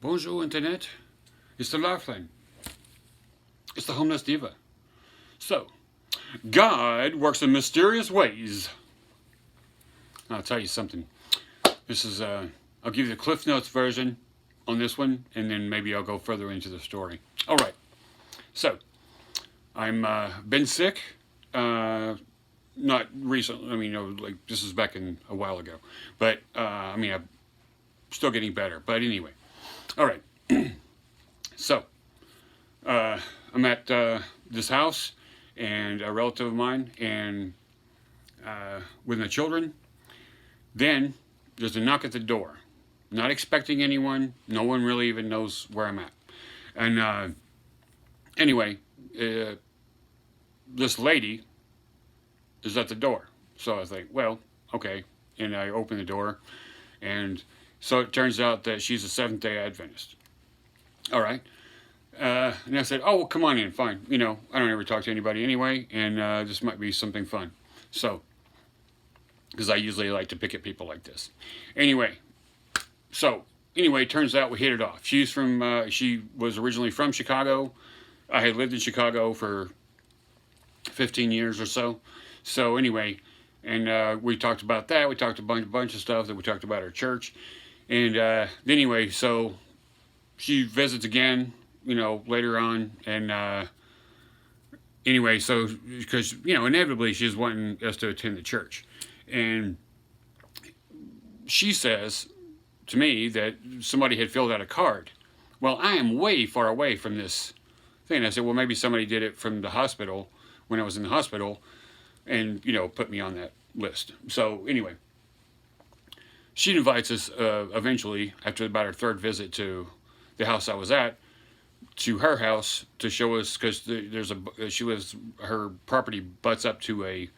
Bonjour, Internet. It's the Larflynn. It's the homeless diva. So, God works in mysterious ways. I'll tell you something. This is, I'll give you the Cliff Notes version on this one, and then maybe I'll go further into the story. All right. So, I'm been sick. Not recently. I mean, like this is back in a while ago. But I mean, I'm still getting better. But anyway. All right. So, I'm at this house, and a relative of mine, and with my children. Then there's a knock at the door. Not expecting anyone. No one really even knows where I'm at. And anyway, this lady is at the door. So I was like, well, okay. And I open the door, and so it turns out that she's a Seventh-day Adventist. All right. And I said, oh, well, come on in, fine. You know, I don't ever talk to anybody anyway, and this might be something fun. So, because I usually like to pick at people like this. Anyway, turns out we hit it off. She's from, she was originally from Chicago. I had lived in Chicago for 15 years or so. So anyway, and we talked about that. We talked a bunch of stuff that we talked about our church. And anyway, so she visits again, you know, later on. And anyway, so because, you know, inevitably she's wanting us to attend the church. And she says to me that somebody had filled out a card. Well, I am way far away from this thing. I said, well, maybe somebody did it from the hospital when I was in the hospital and, you know, put me on that list. So anyway, she invites us eventually, after about our third visit to the house I was at, to her house to show us, because her property butts up to a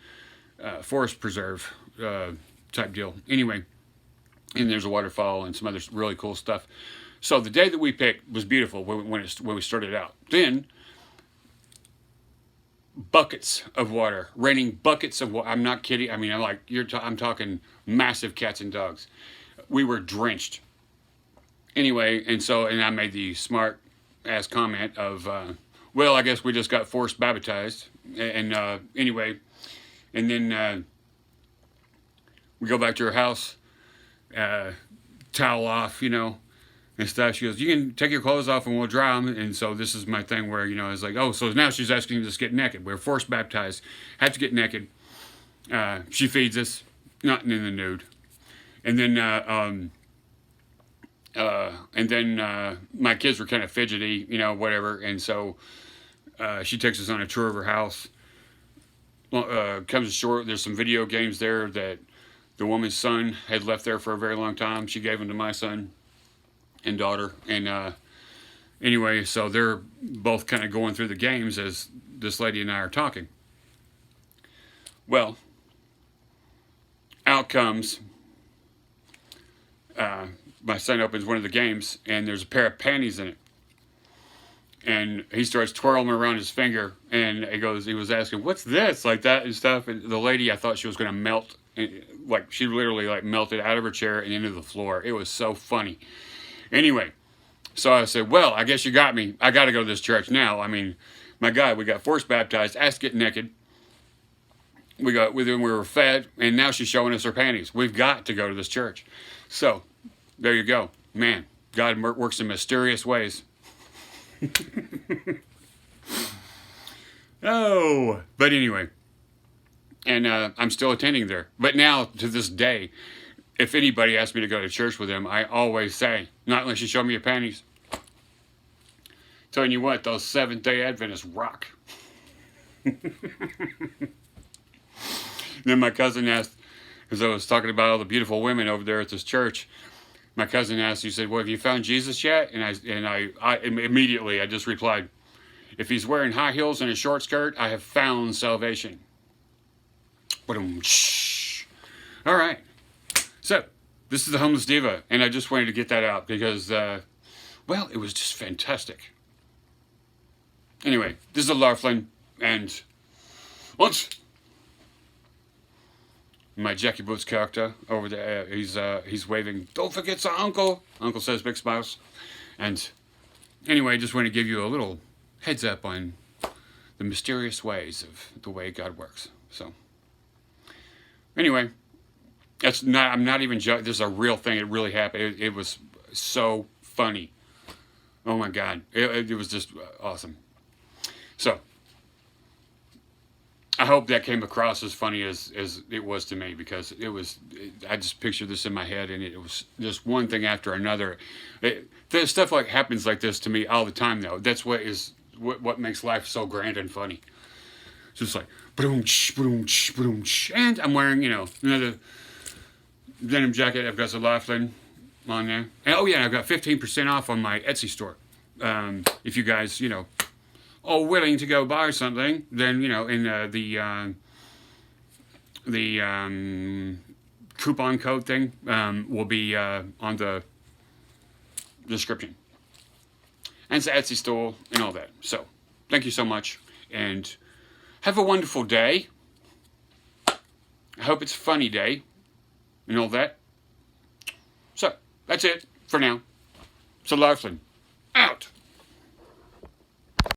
forest preserve type deal. Anyway, and there's a waterfall and some other really cool stuff. So the day that we picked was beautiful when we started out. Then buckets of water, raining buckets of water. I'm not kidding. I mean, I'm talking massive cats and dogs. We were drenched. Anyway, and I made the smart ass comment of, well, I guess we just got forced baptized. And anyway, and then we go back to her house, towel off, you know, and stuff. She goes, you can take your clothes off and we'll dry them. And so this is my thing where, you know, I was like, oh, so now she's asking us to get naked. We're forced baptized, have to get naked. She feeds us, not in the nude. And then my kids were kind of fidgety, you know, whatever. And so she takes us on a tour of her house. Comes ashore, there's some video games there that the woman's son had left there for a very long time. She gave them to my son and daughter. And anyway, so they're both kind of going through the games as this lady and I are talking. Well, out comes, my son opens one of the games, and there's a pair of panties in it. And he starts twirling them around his finger, and he was asking, what's this? Like that and stuff. And the lady, I thought she was going to melt. Like, she literally, like, melted out of her chair and into the floor. It was so funny. Anyway, so I said, well, I guess you got me. I got to go to this church now. I mean, my God, we got forced baptized, asked to get naked. We were fed, and now she's showing us her panties. We've got to go to this church. So, there you go. Man, God works in mysterious ways. Oh, but anyway, and I'm still attending there. But now, to this day, if anybody asks me to go to church with them, I always say, not unless you show me your panties. Telling you what, those Seventh-day Adventists rock. Then my cousin asked, because I was talking about all the beautiful women over there at this church, my cousin asked, he said, well, have you found Jesus yet? And I immediately, I just replied, if he's wearing high heels and a short skirt, I have found salvation. All right. So, this is the Homeless Diva, and I just wanted to get that out because, well, it was just fantastic. Anyway, this is Larflynn, and once my Jackie Boots character over there, he's waving, don't forget your uncle. Uncle says big smiles. And anyway, I just want to give you a little heads up on the mysterious ways of the way God works. So anyway, that's not, I'm not even joking. This is a real thing. It really happened. It was so funny. Oh my God. It was just awesome. So I hope that came across as funny as it was to me, because I just pictured this in my head, and it was just one thing after another. There's stuff like happens like this to me all the time, though. That's what makes life so grand and funny. It's just like, boom-ch, boom-ch, boom-ch. And I'm wearing, another denim jacket. I've got some Larflynn on there. And, oh yeah, I've got 15% off on my Etsy store. If you guys, are willing to go buy something, then, in the coupon code thing will be on the description. And it's an Etsy store and all that. So, thank you so much, and have a wonderful day. I hope it's a funny day and all that. So, that's it for now. So, Larflynn, out.